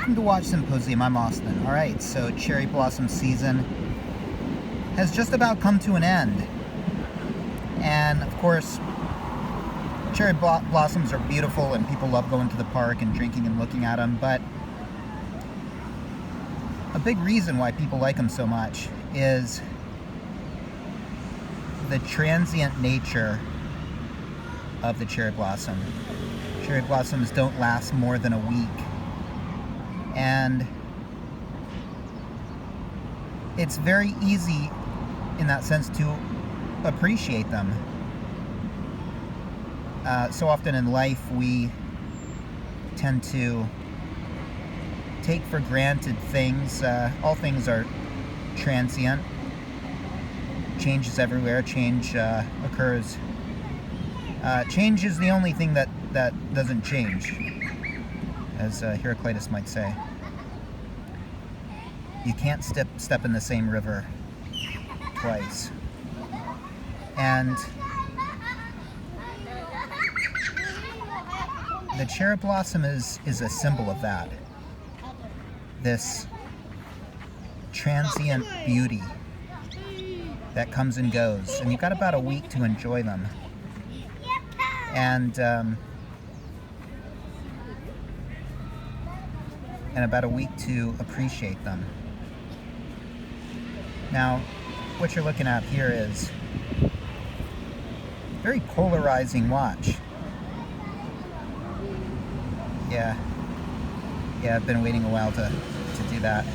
Welcome to Watch Symposium. I'm Austin. Alright, so cherry blossom season has just about come to an end. And of course, cherry blossoms are beautiful and people love going to the park and drinking and looking at them, but a big reason why people like them so much is the transient nature of the cherry blossom. Cherry blossoms don't last more than a week. And it's very easy in that sense to appreciate them. So often in life we tend to take for granted things. All things are transient. Change is everywhere. Change occurs. Change is the only thing that doesn't change, as Heraclitus might say. You can't step in the same river twice. And the cherry blossom is a symbol of that. This transient beauty that comes and goes. And you've got about a week to enjoy them. And about a week to appreciate them. Now, what you're looking at here is a very polarizing watch. Yeah, I've been waiting a while to do that.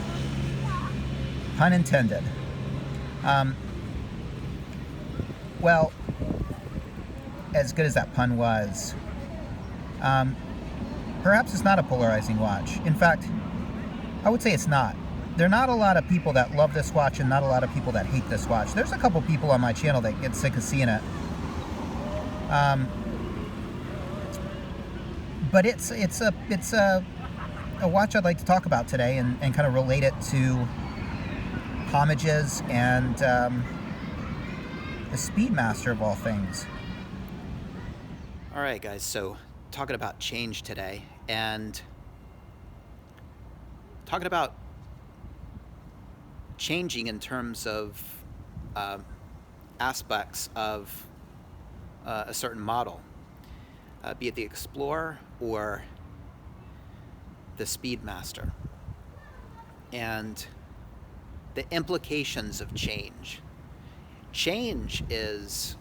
Pun intended. Well, as good as that pun was, perhaps it's not a polarizing watch. In fact, I would say it's not. There are not a lot of people that love this watch and not a lot of people that hate this watch. There's a couple people on my channel that get sick of seeing it. But it's a watch I'd like to talk about today and kind of relate it to homages and the Speedmaster of all things. All right, guys, so talking about change today and talking about changing in terms of aspects of a certain model, be it the Explorer or the Speedmaster, and the implications of change. Change is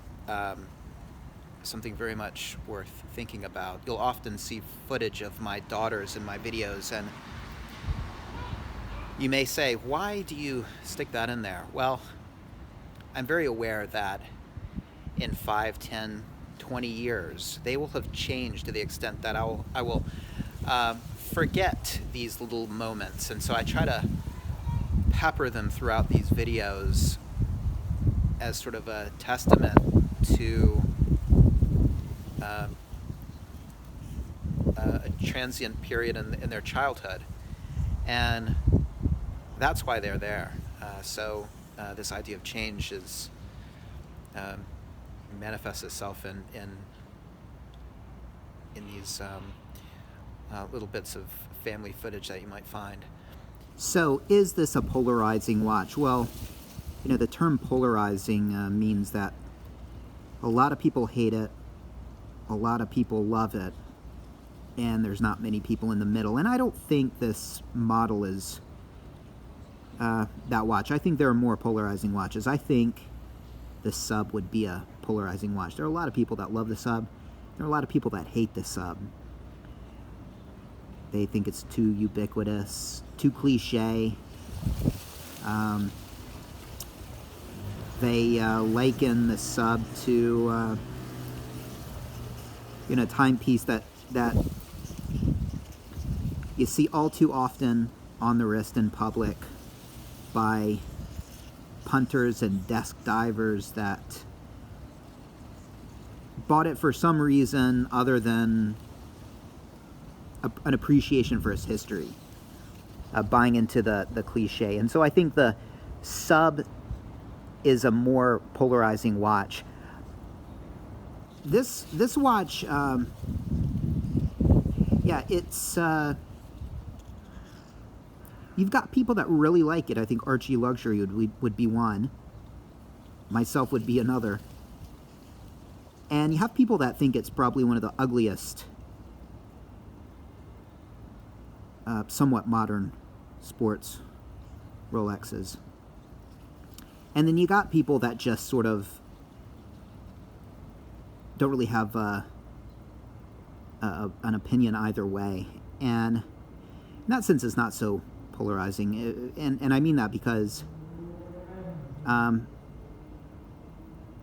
something very much worth thinking about. You'll often see footage of my daughters in my videos, and you may say, why do you stick that in there? Well, I'm very aware that in 5, 10, 20 years, they will have changed to the extent that I will forget these little moments. And so I try to pepper them throughout these videos as sort of a testament to a transient period in their childhood. And that's why they're there. So this idea of change is manifests itself in these little bits of family footage that you might find. So is this a polarizing watch? Well, you know, the term polarizing means that a lot of people hate it, a lot of people love it, and there's not many people in the middle. And I don't think this model is that watch. I think there are more polarizing watches. I think the sub would be a polarizing watch. There are a lot of people that love the sub. There are a lot of people that hate the sub. They think it's too ubiquitous, too cliche. They liken the sub to a timepiece that you see all too often on the wrist in public by punters and desk divers that bought it for some reason other than an appreciation for its history, buying into the cliche. And so I think the sub is a more polarizing watch. This watch, yeah, it's You've got people that really like it. I think Archie Luxury would be one. Myself would be another. And you have people that think it's probably one of the ugliest, somewhat modern sports Rolexes. And then you got people that just sort of don't really have an opinion either way. And in that sense, it's not so polarizing. And I mean that because there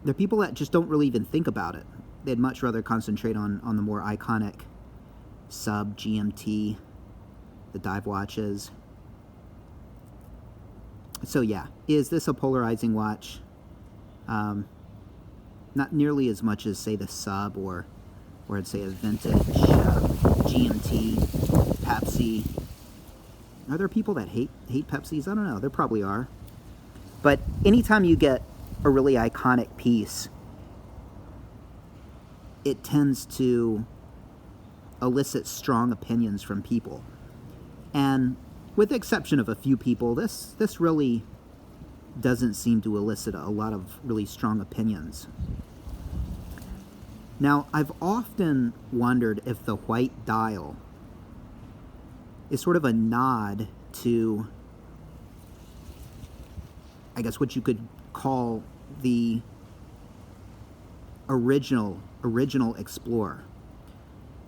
are people that just don't really even think about it. They'd much rather concentrate on the more iconic sub, GMT, the dive watches. So yeah, is this a polarizing watch? Not nearly as much as, say, the sub or I'd say a vintage GMT, Pepsi. Are there people that hate Pepsis? I don't know. There probably are. But anytime you get a really iconic piece, it tends to elicit strong opinions from people. And with the exception of a few people, this really doesn't seem to elicit a lot of really strong opinions. Now, I've often wondered if the white dial is sort of a nod to, I guess, what you could call the original Explorer,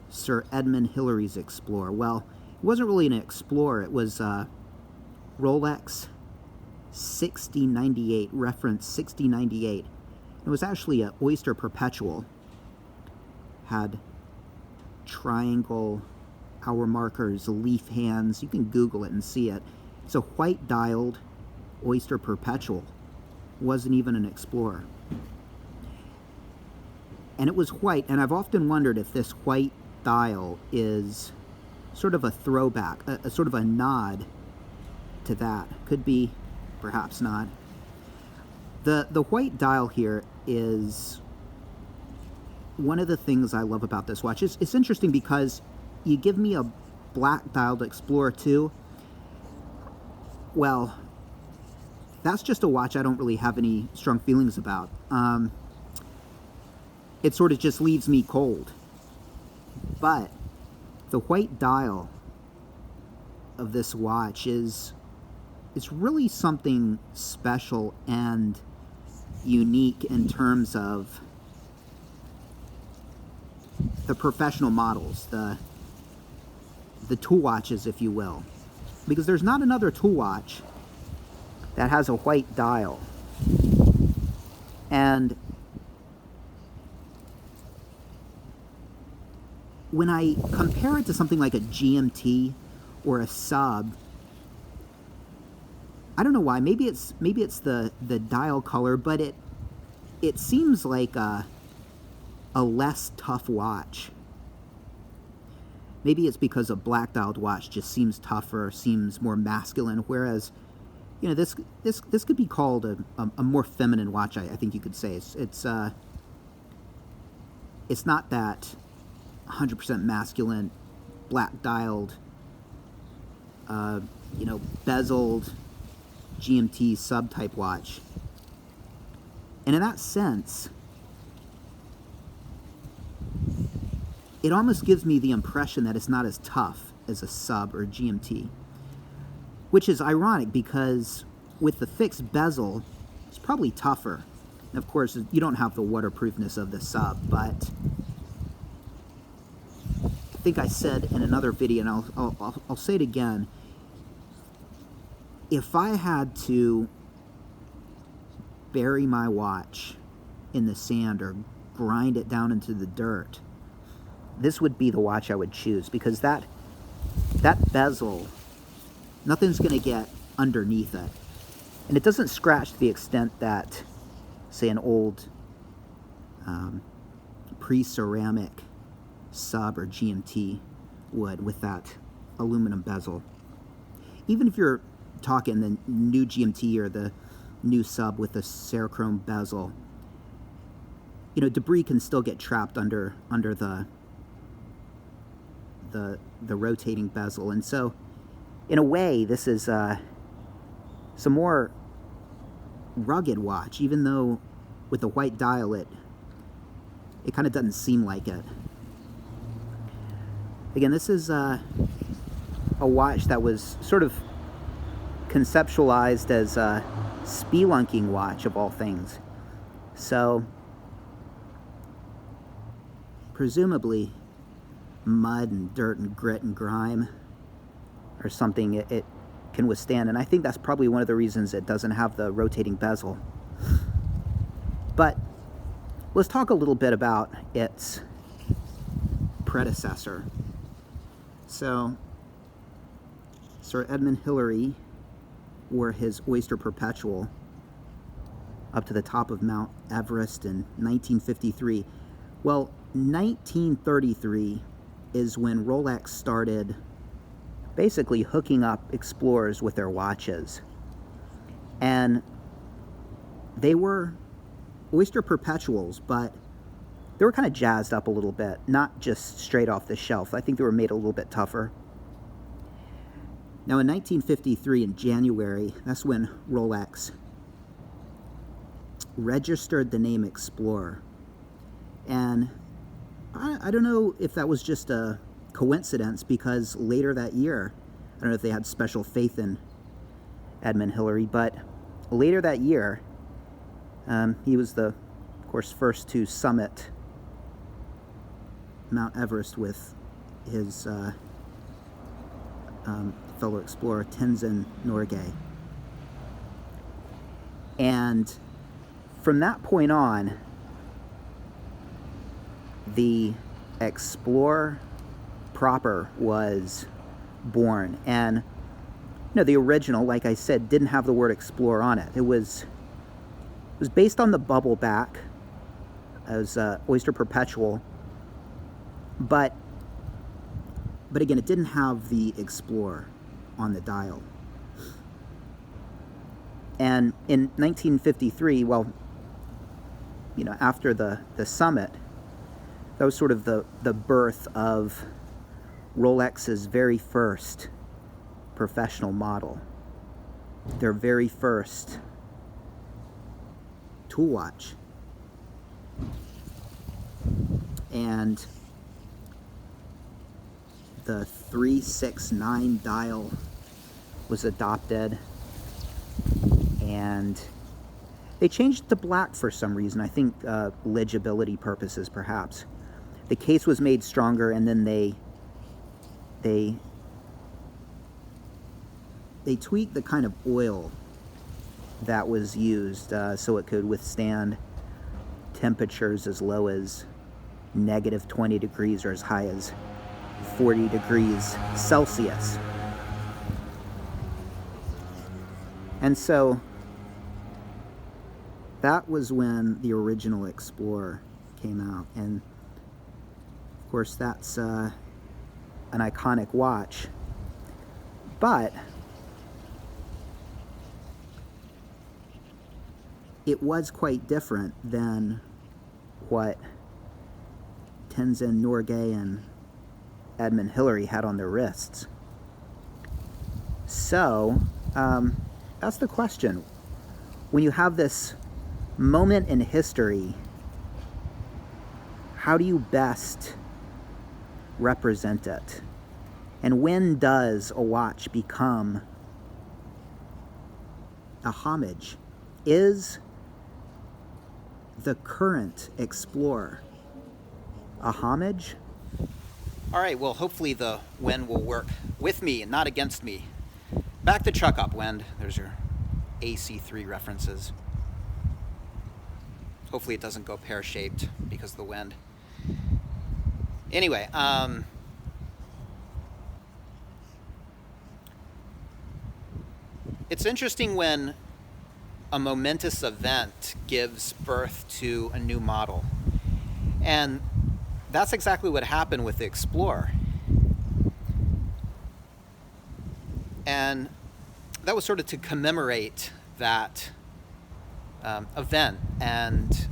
Sir Edmund Hillary's Explorer. Well, it wasn't really an Explorer, it was Rolex 6098, reference 6098. It was actually an Oyster Perpetual, had triangle hour markers, leaf hands. You can Google it and see it. It's a white dialed Oyster Perpetual. Wasn't even an Explorer. And it was white, and I've often wondered if this white dial is sort of a throwback, a sort of a nod to that. Could be, perhaps not. The white dial here is one of the things I love about this watch. It's interesting because you give me a black dialed Explorer 2, well, that's just a watch I don't really have any strong feelings about. It sort of just leaves me cold. But the white dial of this watch is really something special and unique in terms of the professional models, the tool watches, if you will. Because there's not another tool watch that has a white dial. And when I compare it to something like a GMT or a sub, I don't know why. Maybe it's the dial color, but it seems like a less tough watch. Maybe it's because a black dialed watch just seems tougher, seems more masculine, whereas, you know, this could be called a more feminine watch. I think you could say it's not that 100% masculine, black dialed, bezeled GMT sub type watch. And in that sense, it almost gives me the impression that it's not as tough as a sub or GMT, which is ironic because with the fixed bezel, it's probably tougher. And of course, you don't have the waterproofness of the sub, but I think I said in another video, and I'll say it again, if I had to bury my watch in the sand or grind it down into the dirt, this would be the watch I would choose, because that bezel, nothing's going to get underneath it. And it doesn't scratch to the extent that, say, an old pre-ceramic sub or GMT would with that aluminum bezel. Even if you're talking the new GMT or the new sub with the Cerachrome bezel, you know, debris can still get trapped under the rotating bezel. And so in a way, this is some more rugged watch, even though with the white dial it kind of doesn't seem like it. Again, this is a watch that was sort of conceptualized as a spelunking watch of all things. So presumably mud and dirt and grit and grime or something it can withstand, and I think that's probably one of the reasons it doesn't have the rotating bezel. But let's talk a little bit about its predecessor. So Sir Edmund Hillary wore his Oyster Perpetual up to the top of Mount Everest in 1953. Well, 1933 is when Rolex started basically hooking up explorers with their watches. And they were Oyster Perpetuals, but they were kind of jazzed up a little bit, not just straight off the shelf. I think they were made a little bit tougher. Now in 1953, in January, that's when Rolex registered the name Explorer. And I don't know if that was just a coincidence, because later that year, I don't know if they had special faith in Edmund Hillary, but later that year, he was of course, first to summit Mount Everest with his fellow explorer Tenzin Norgay. And from that point on, the Explorer proper was born. And the original, like I said, didn't have the word Explorer on it. It was based on the bubble back as Oyster Perpetual, but again, it didn't have the Explorer on the dial. And in 1953, well, after the summit, that was sort of the birth of Rolex's very first professional model, their very first tool watch. And the 369 dial was adopted, and they changed it to black for some reason. I think legibility purposes, perhaps. The case was made stronger, and then they tweaked the kind of oil that was used so it could withstand temperatures as low as negative 20 degrees or as high as 40 degrees Celsius. And so that was when the original Explorer came out. And of course, that's an iconic watch. But it was quite different than what Tenzin Norgay and Edmund Hillary had on their wrists. So, that's the question. When you have this moment in history, how do you best represent it? And when does a watch become a homage? Is the current Explorer a homage? All right, well, hopefully the Wend will work with me and not against me. Back the truck up, Wend. There's your AC3 references. Hopefully it doesn't go pear-shaped because of the wind. Anyway, it's interesting when a momentous event gives birth to a new model. And that's exactly what happened with the Explorer. And that was sort of to commemorate that event. And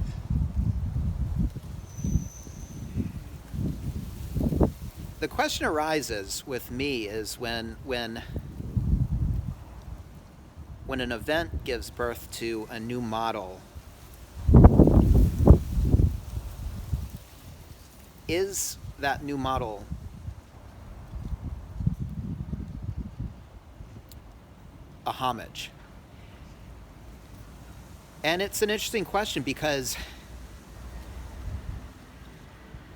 the question arises with me is when when an event gives birth to a new model, is that new model a homage? And it's an interesting question, because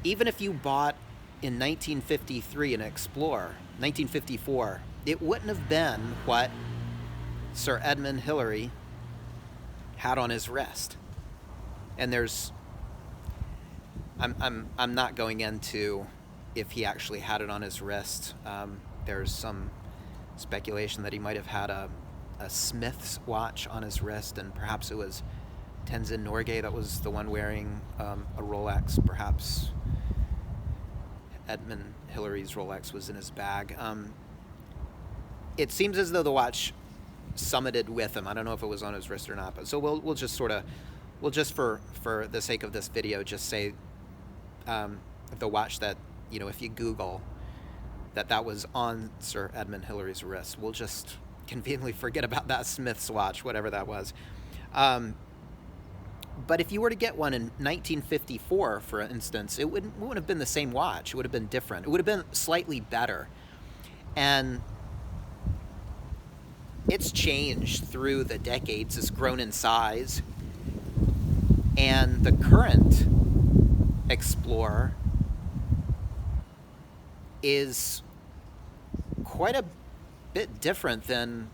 even if you bought in 1953 an Explorer, 1954, it wouldn't have been what Sir Edmund Hillary had on his wrist. And I'm not going into if he actually had it on his wrist. There's some speculation that he might have had a Smith's watch on his wrist, and perhaps it was Tenzin Norgay that was the one wearing a Rolex. Perhaps Edmund Hillary's Rolex was in his bag. It seems as though the watch summited with him. I don't know if it was on his wrist or not, but so we'll just for the sake of this video, just say the watch that, if you Google that was on Sir Edmund Hillary's wrist. We'll just conveniently forget about that Smith's watch, whatever that was. But if you were to get one in 1954, for instance, it wouldn't have been the same watch. It would have been different. It would have been slightly better. And it's changed through the decades. It's grown in size. And the current Explorer is quite a bit different than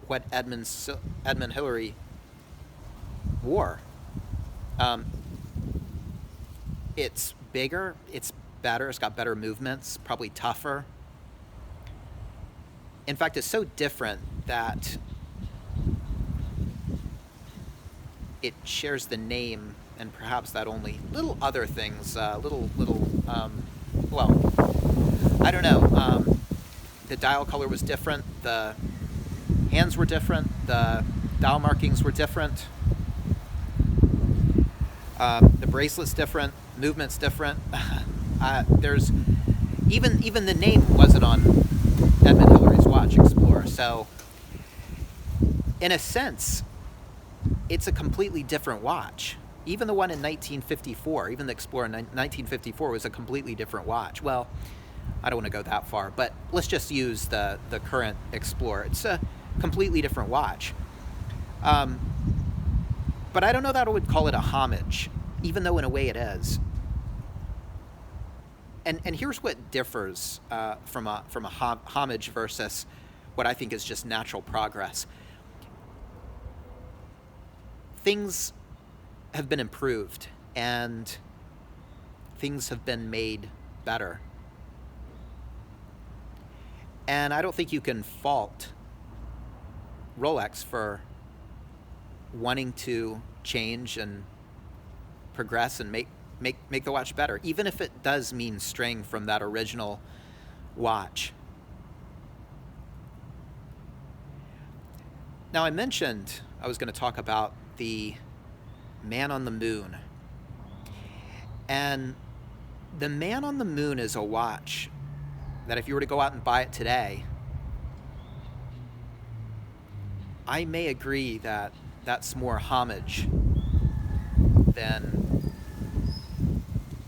what Edmund Hillary wore. It's bigger, it's better, it's got better movements, probably tougher. In fact, it's so different that it shares the name, and perhaps that only little other things, well, I don't know. The dial color was different, the hands were different, the dial markings were different, the bracelet's different, movement's different. There's even the name wasn't on Edmund Hillary's watch, Explorer. So, in a sense, it's a completely different watch. Even the one in 1954, even the Explorer in 1954 was a completely different watch. Well, I don't want to go that far, but let's just use the current Explorer. It's a completely different watch. But I don't know that I would call it a homage, even though in a way it is. And here's what differs from a homage versus what I think is just natural progress. Things have been improved, and things have been made better. And I don't think you can fault Rolex for wanting to change and progress and make the watch better, even if it does mean straying from that original watch. Now, I mentioned I was going to talk about the Man on the Moon. And the Man on the Moon is a watch that if you were to go out and buy it today, I may agree that that's more homage than,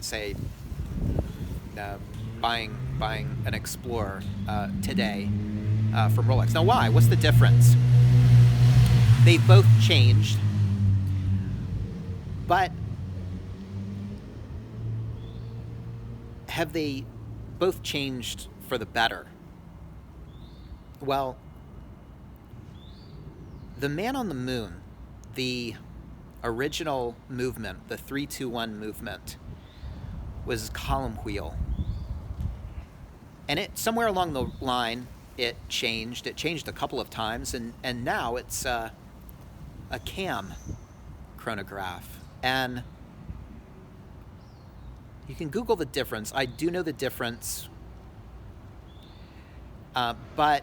say, buying an Explorer today from Rolex. Now, why? What's the difference? They've both changed, but have they both changed for the better? Well, the Man on the Moon, the original movement, the 3-2-1 movement, was column wheel. And it somewhere along the line, it changed. It changed a couple of times, and now it's a cam chronograph. And you can Google the difference. I do know the difference, but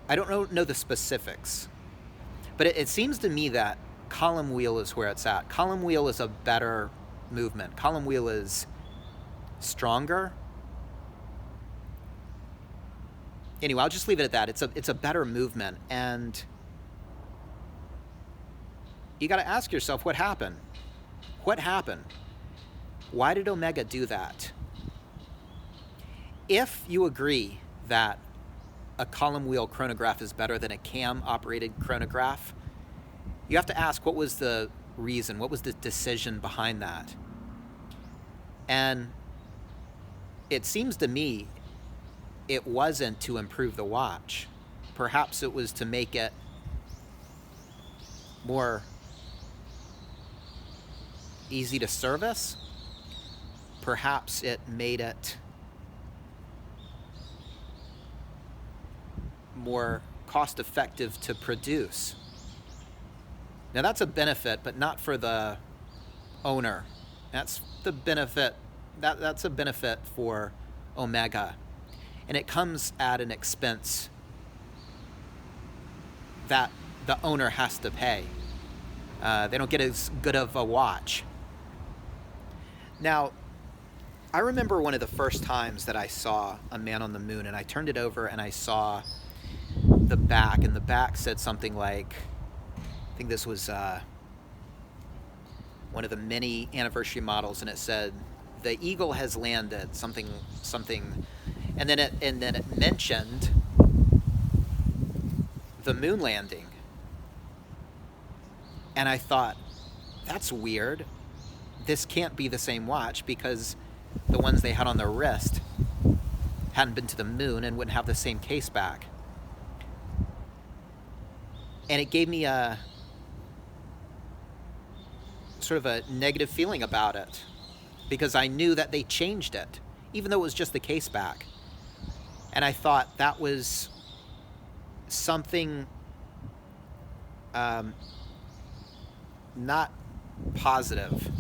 I don't know the specifics. But it seems to me that column wheel is where it's at. Column wheel is a better movement. Column wheel is stronger. anyway, I'll just leave it at that. It's a better movement, and you got to ask yourself, what happened? What happened? Why did Omega do that? If you agree that a column wheel chronograph is better than a cam-operated chronograph, you have to ask, what was the reason? What was the decision behind that? And it seems to me it wasn't to improve the watch. Perhaps it was to make it more easy to service. Perhaps it made it more cost-effective to produce. Now that's a benefit, but not for the owner. That's the benefit. That's a benefit for Omega, and it comes at an expense that the owner has to pay. They don't get as good of a watch. Now, I remember one of the first times that I saw a man on the moon, and I turned it over and I saw the back, and the back said something like, I think this was one of the many anniversary models, and it said, "The Eagle has landed," something, and then it mentioned the moon landing. And I thought, that's weird. This can't be the same watch, because the ones they had on their wrist hadn't been to the moon and wouldn't have the same case back. And it gave me a sort of a negative feeling about it, because I knew that they changed it, even though it was just the case back. And I thought that was something not positive.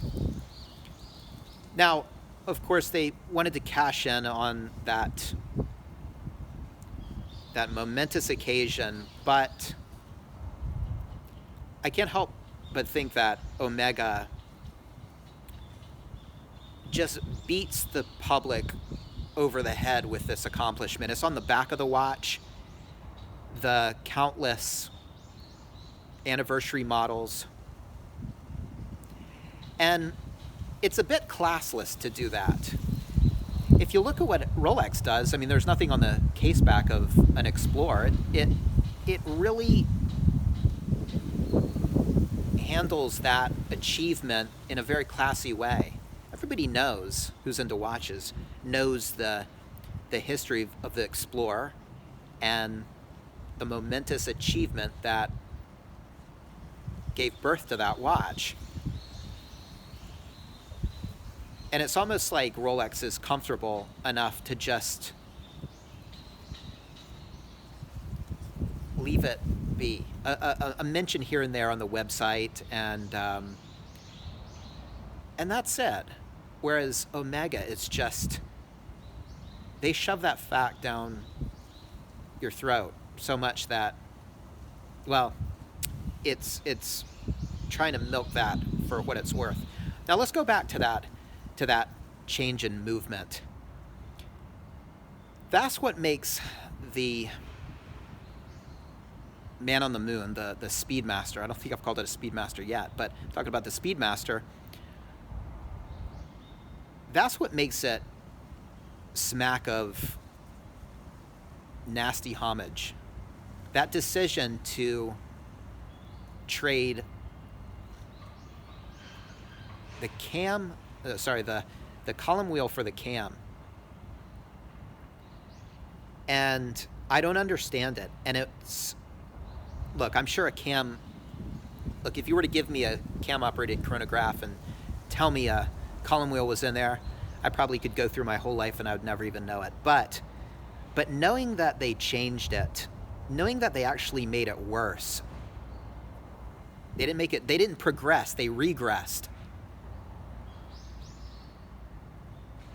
Now, of course, they wanted to cash in on that momentous occasion, but I can't help but think that Omega just beats the public over the head with this accomplishment. It's on the back of the watch. The countless anniversary models. And it's a bit classless to do that. If you look at what Rolex does, I mean, there's nothing on the case back of an Explorer. It really handles that achievement in a very classy way. Everybody knows, who's into watches, knows the history of the Explorer and the momentous achievement that gave birth to that watch. And it's almost like Rolex is comfortable enough to just leave it be. A mention here and there on the website, and that's it. Whereas Omega, it's just, they shove that fact down your throat so much that, well, it's trying to milk that for what it's worth. Now let's go back to that change in movement. That's what makes the man on the moon, the Speedmaster. I don't think I've called it a Speedmaster yet, but talking about the Speedmaster, that's what makes it smack of nasty homage. That decision to trade the column wheel for the cam. And I don't understand it. And it's, look, I'm sure if you were to give me a cam-operated chronograph and tell me a column wheel was in there, I probably could go through my whole life and I would never even know it. But knowing that they changed it, knowing that they actually made it worse, they didn't progress, they regressed.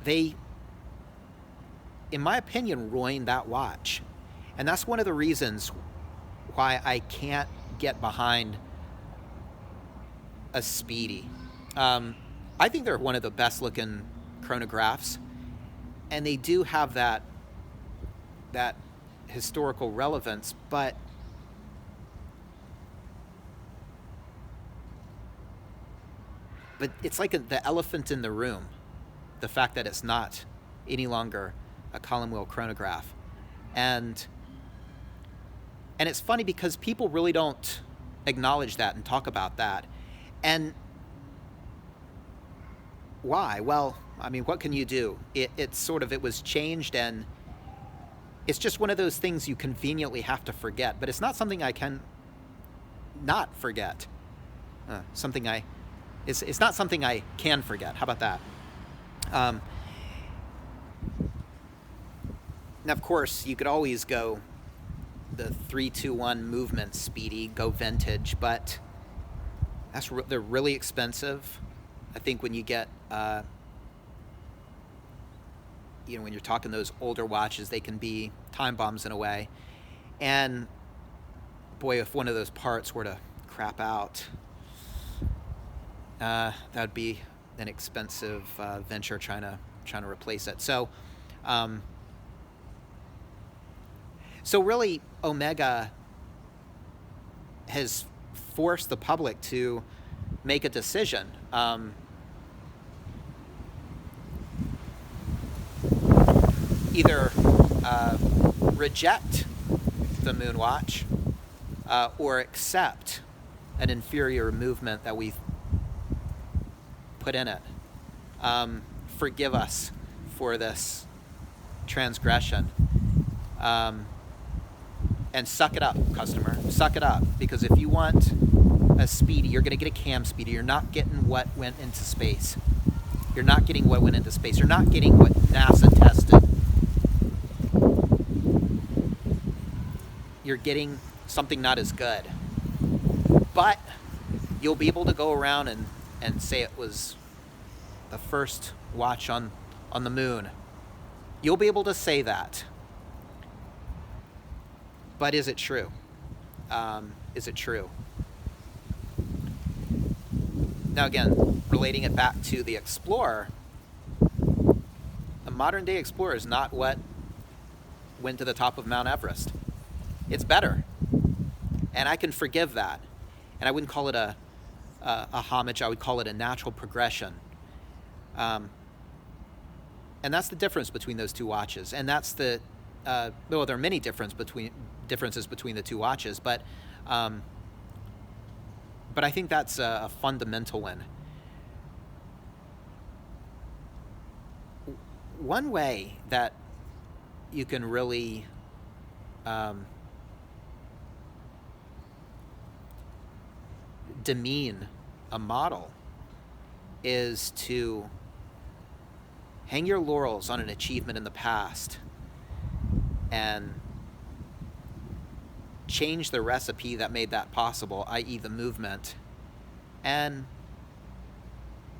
They, in my opinion, ruined that watch. And that's one of the reasons why I can't get behind a Speedy. I think they're one of the best looking chronographs, and they do have that historical relevance, but it's like the elephant in the room, the fact that it's not any longer a column wheel chronograph. And it's funny because people really don't acknowledge that and talk about that. And why? Well, I mean, what can you do? It was changed, and it's just one of those things you conveniently have to forget. But it's not something I can not forget. It's not something I can forget. How about that? Now, of course, you could always go the 3-2-1 movement speedy, go vintage, but they're really expensive. I think when you get, when you're talking those older watches, they can be time bombs in a way. And boy, if one of those parts were to crap out, that would be an expensive venture trying to replace it. So really, Omega has forced the public to make a decision. Either reject the Moonwatch or accept an inferior movement that we've put in it. Forgive us for this transgression. And suck it up, customer. Suck it up. Because if you want a Speedy, you're going to get a cam Speedy. You're not getting what went into space. You're not getting what went into space. You're not getting what NASA tested. You're getting something not as good. But you'll be able to go around and say it was the first watch on the moon. You'll be able to say that. But is it true? Is it true? Now again, relating it back to the Explorer, a modern day Explorer is not what went to the top of Mount Everest. It's better. And I can forgive that. And I wouldn't call it a homage, I would call it a natural progression. And that's the difference between those two watches. And that's there are many differences between the two watches, but I think that's a fundamental one. One way that you can really demean a model is to hang your laurels on an achievement in the past and change the recipe that made that possible, i.e. the movement, and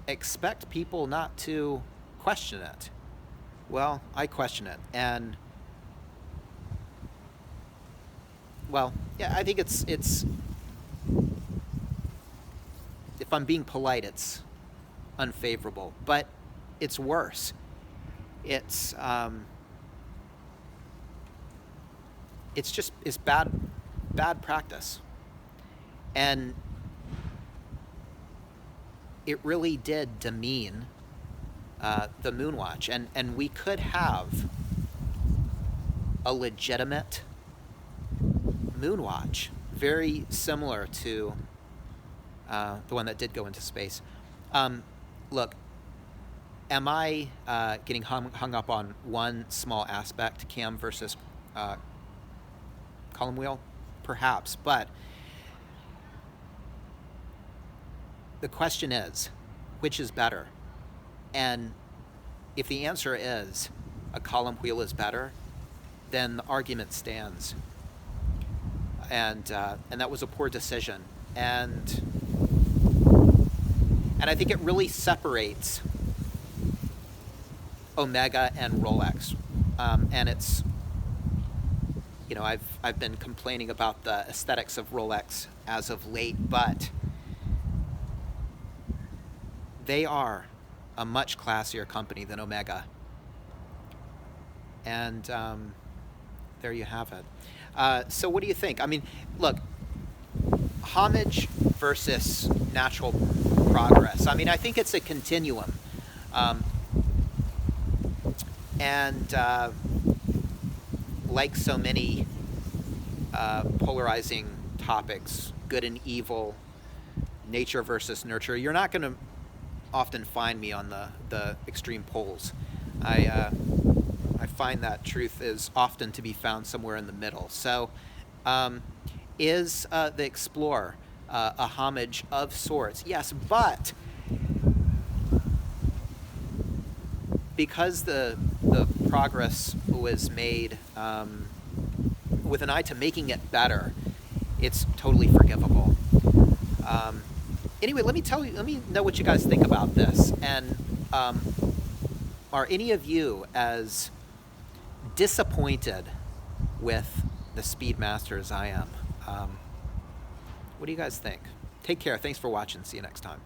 expect people not to question it. Well, I question it, and well, yeah, I think it's if I'm being polite, it's unfavorable, but it's worse. It's bad practice. And it really did demean the Moonwatch. And we could have a legitimate Moonwatch, very similar to the one that did go into space. Look, am I getting hung up on one small aspect, cam versus column wheel? Perhaps, but the question is, which is better? And if the answer is a column wheel is better, then the argument stands. And that was a poor decision. And I think it really separates Omega and Rolex. And it's, I've been complaining about the aesthetics of Rolex as of late, but they are a much classier company than Omega. And there you have it. So what do you think? I mean, look, homage versus natural progress. I mean, I think it's a continuum. Um, and like so many polarizing topics, good and evil, nature versus nurture, you're not going to often find me on the extreme poles. I find that truth is often to be found somewhere in the middle. So is the Explorer a homage of sorts? Yes, but because the progress was made with an eye to making it better, it's totally forgivable. Anyway, let me know what you guys think about this. And are any of you as disappointed with the Speedmaster as I am? What do you guys think? Take care. Thanks for watching. See you next time.